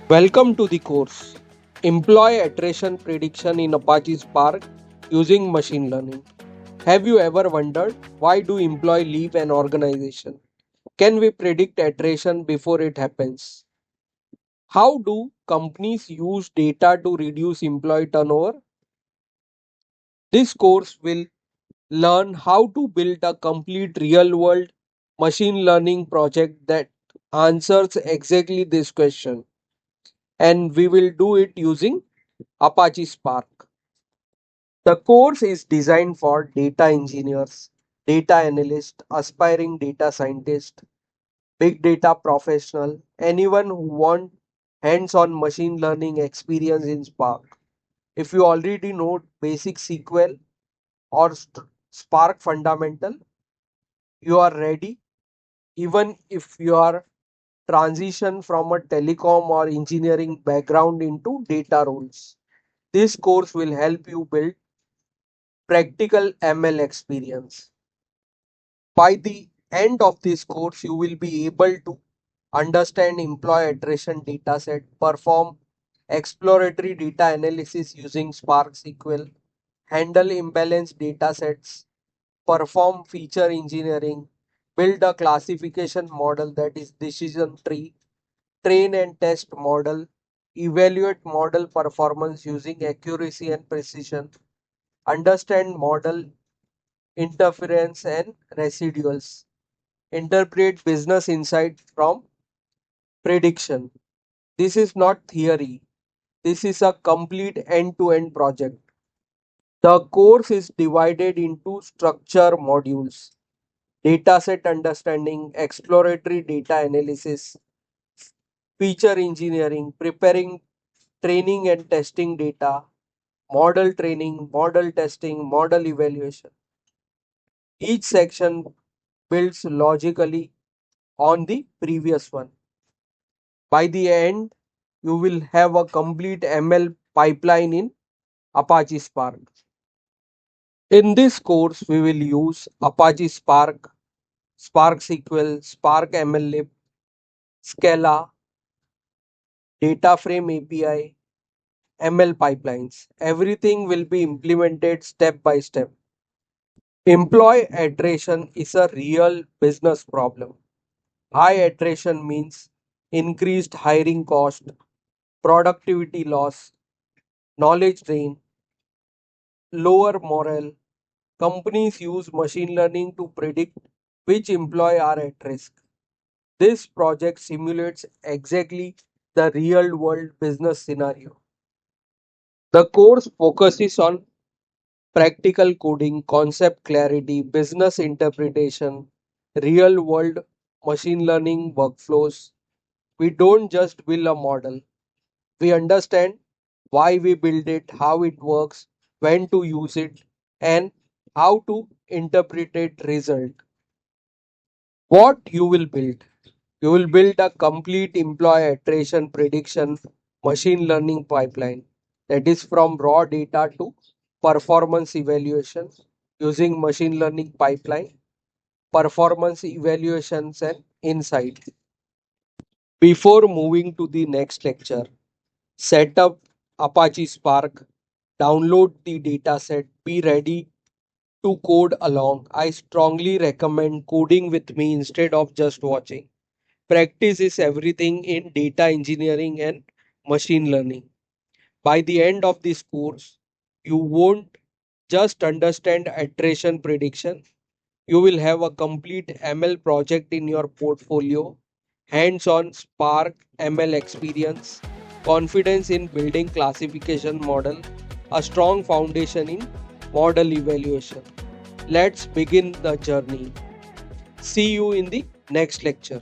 Welcome to the course Employee Attrition Prediction in Apache Spark using machine learning. Have you ever wondered why do employees leave an organization? Can we predict attrition before it happens? How do companies use data to reduce employee turnover? This course will learn how to build a complete real world machine learning project that answers exactly this question, and we will do it using Apache Spark. The course is designed for data engineers, data analysts, aspiring data scientists, big data professional, anyone who want hands-on machine learning experience in Spark. If you already know basic SQL or Spark fundamental, you are ready. Even if you are transition from a telecom or engineering background into data roles, this course will help you build practical ML experience. By the end of this course, you will be able to understand employee attrition dataset, perform exploratory data analysis using Spark SQL, handle imbalanced datasets, perform feature engineering, build a classification model that is decision tree, train and test model, evaluate model performance using accuracy and precision, understand model interference and residuals, interpret business insight from prediction. This is not theory. This is a complete end-to-end project. The course is divided into structure modules: dataset understanding, exploratory data analysis, feature engineering, preparing training and testing data, model training, model testing, model evaluation. Each section builds logically on the previous one. By the end, you will have a complete ML pipeline in Apache Spark. In this course, we will use Apache Spark, Spark SQL, Spark MLlib, Scala, data frame API, ML pipelines. Everything will be implemented step by step. Employee attrition is a real business problem. High attrition means increased hiring cost, productivity loss, knowledge drain, lower morale. Companies use machine learning to predict which employees are at risk. This project simulates exactly the real world business scenario. The course focuses on practical coding, concept clarity, business interpretation, real world machine learning workflows. We don't just build a model, we understand why we build it, how it works, when to use it, and how to interpret it result. What you will build? You will build a complete employee attrition prediction machine learning pipeline that is from raw data to performance evaluation using machine learning pipeline, performance evaluations and insight. Before moving to the next lecture, set up Apache Spark, download the dataset, be ready to code along. I strongly recommend coding with me instead of just watching. Practice is everything in data engineering and machine learning. By the end of this course, you won't just understand attrition prediction, you will have a complete ML project in your portfolio, hands on Spark ML experience, confidence in building classification model, a strong foundation in model evaluation. Let's begin the journey. See you in the next lecture.